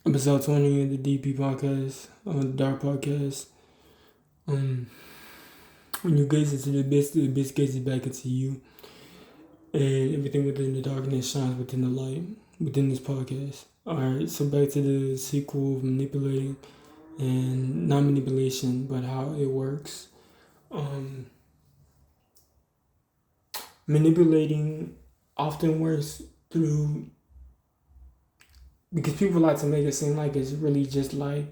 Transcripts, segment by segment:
Episode 20 of the DP podcast, the Dark Podcast. When you gaze into the abyss gazes back into you, and everything within the darkness shines within the light, within this podcast. Alright, so back to the sequel of manipulating, and not manipulation, but how it works. Manipulating often works through, because people like to make it seem like it's really just like,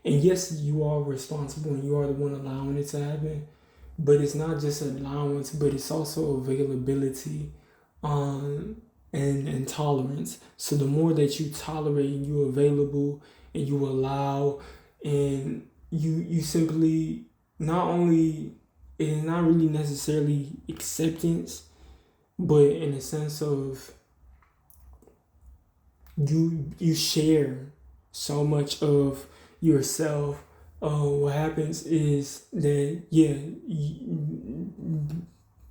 and yes, you are responsible and you are the one allowing it to happen, but it's not just allowance, but it's also availability and tolerance. So the more that you tolerate and you're available and you allow, and you simply, not only, it is not really necessarily acceptance, but in a sense of you share so much of yourself. What happens is that,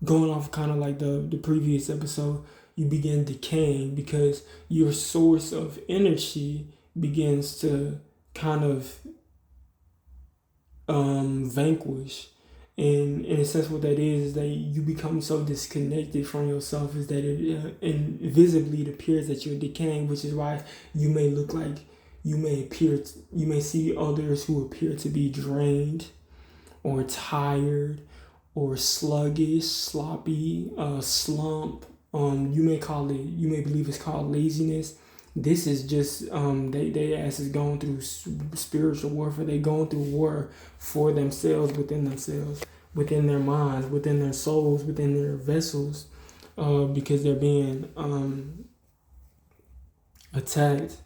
going off kind of like the previous episode, you begin decaying because your source of energy begins to kind of vanquish. And in a sense, what that is that you become so disconnected from yourself, is that invisibly it appears that you're decaying, which is why you may look like, you may see others who appear to be drained or tired or sluggish, sloppy, slump. You may believe it's called laziness. This is just they ass is going through spiritual warfare. They going through war for themselves, within their minds, within their souls, within their vessels, because they're being attacked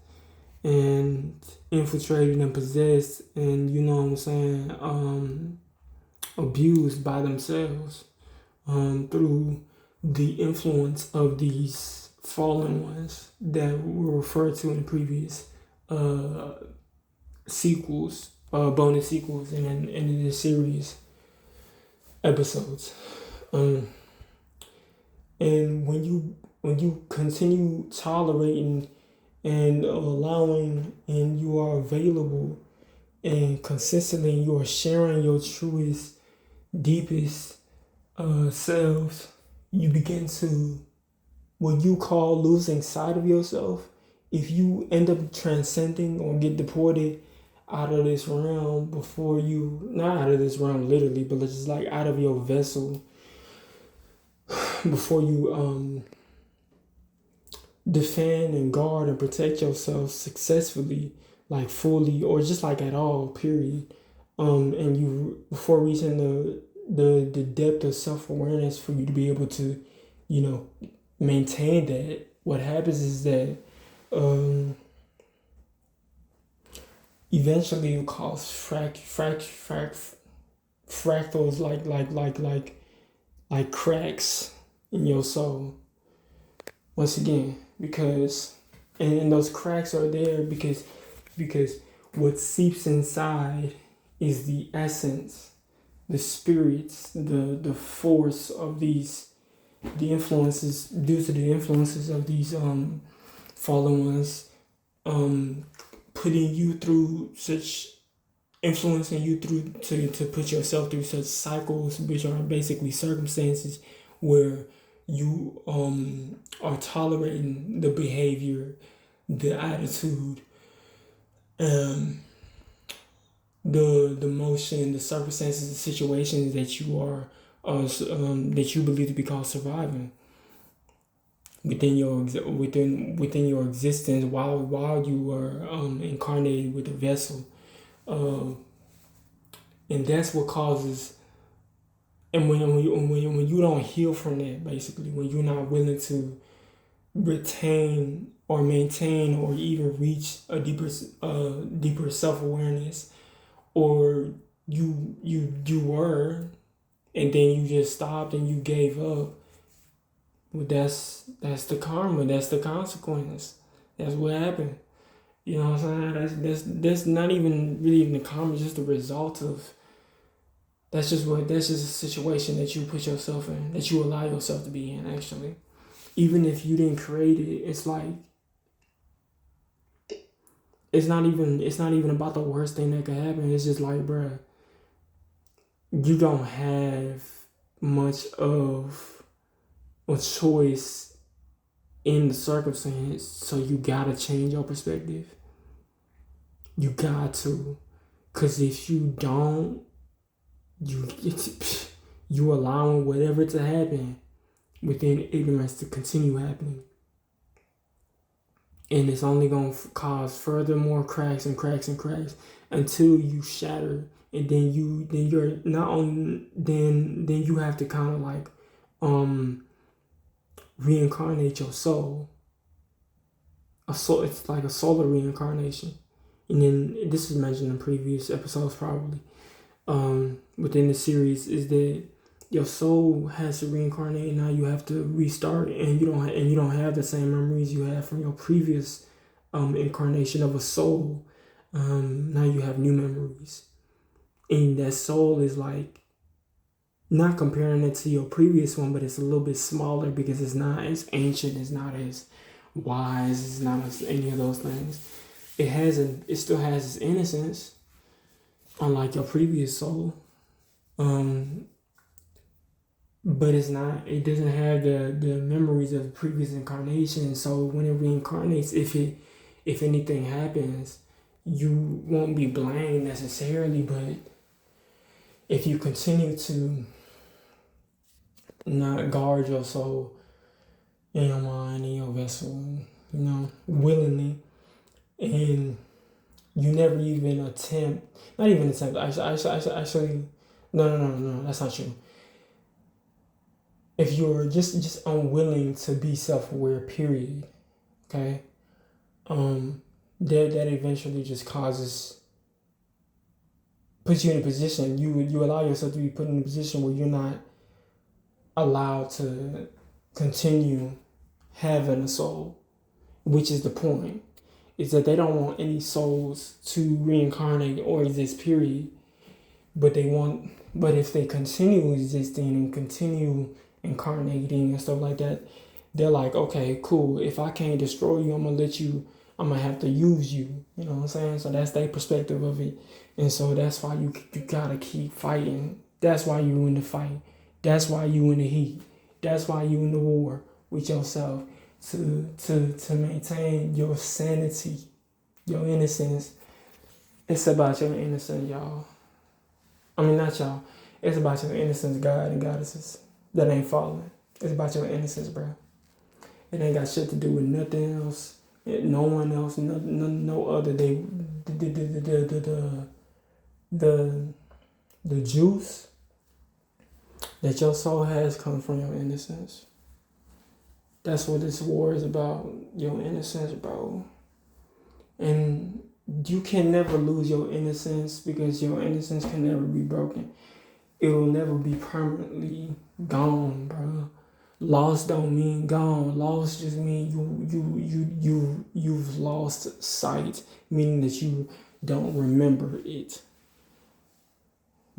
and infiltrated and possessed, and abused by themselves through the influence of these fallen ones that were referred to in previous sequels, bonus sequels, and in the series episodes. And when you continue tolerating and allowing, and you are available and consistently you are sharing your truest, deepest selves, you begin to, what you call losing sight of yourself. If you end up transcending or get deported out of this realm before you, not out of this realm literally, but it's just like out of your vessel, before you defend and guard and protect yourself successfully, like fully, or just like at all, period. And you, before reaching the depth of self-awareness for you to be able to, maintain that, what happens is that eventually it cause fractals, like cracks in your soul. Once again, because, and those cracks are there because what seeps inside is the essence, the spirits, the force of these, the influences, due to the influences of these fallen ones, putting you through such, influencing you through to put yourself through such cycles, which are basically circumstances where you are tolerating the behavior, the attitude, the motion, the circumstances, the situations that you are that you believe to be called surviving within your existence while you are incarnated with a vessel, and that's what causes. And when you don't heal from that, basically, when you're not willing to retain or maintain or even reach a deeper self-awareness, or you were, and then you just stopped and you gave up, well, that's the karma, that's the consequence, that's what happened. You know what I'm saying? That's not even really even the karma, it's just the result of, that's just a situation that you put yourself in, that you allow yourself to be in, actually. Even if you didn't create it, it's like it's not even about the worst thing that could happen. It's just like, bruh, you don't have much of a choice in the circumstance, so you gotta change your perspective. You got to, cause if you don't, you allowing whatever to happen within ignorance to continue happening, and it's only gonna cause further more cracks and cracks and cracks until you shatter, and then you're not only then you have to kind of like reincarnate your soul. It's like a solar reincarnation, and then this was mentioned in previous episodes probably. Within the series is that your soul has to reincarnate, and now you have to restart, and you don't have the same memories you had from your previous incarnation of a soul. Now you have new memories, and that soul is like, not comparing it to your previous one, but it's a little bit smaller because it's not as ancient, it's not as wise, it's not as any of those things. It still has its innocence, unlike your previous soul. But it doesn't have the memories of the previous incarnation. So when it reincarnates, if anything happens, you won't be blamed necessarily, but if you continue to not guard your soul and your mind and your vessel, willingly, and you never even attempt, not even attempt, actually, no, that's not true. If you're just unwilling to be self-aware, period, okay, that eventually just puts you in a position, you allow yourself to be put in a position where you're not allowed to continue having a soul, which is the point, is that they don't want any souls to reincarnate or exist, period. But if they continue existing and continue incarnating and stuff like that, they're like, okay, cool, if I can't destroy you, I'm gonna have to use you. You know what I'm saying? So that's their perspective of it. And so that's why you gotta keep fighting. That's why you in the fight. That's why you in the heat. That's why you in the war with yourself, to maintain your sanity, your innocence. It's about your innocence, y'all. I mean, not y'all. It's about your innocence, God and goddesses that ain't falling. It's about your innocence, bro. It ain't got shit to do with nothing else. No one else. No other. The juice that your soul has come from your innocence. That's what this war is about. Your innocence, bro. And you can never lose your innocence, because your innocence can never be broken. It will never be permanently gone, bro. Lost don't mean gone. Lost just mean you've lost sight, meaning that you don't remember it.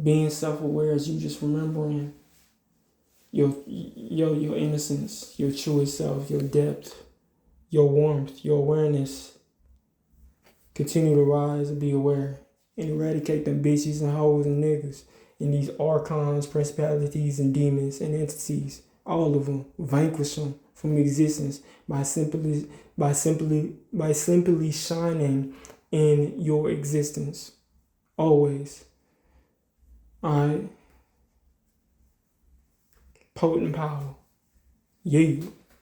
Being self-aware is you just remembering your innocence, your truest self, your depth, your warmth, your awareness. Continue to rise and be aware, and eradicate them bitches and hoes and niggas and these archons, principalities and demons and entities. All of them, vanquish them from existence by simply shining in your existence. Always. Alright. Potent power. Yeah.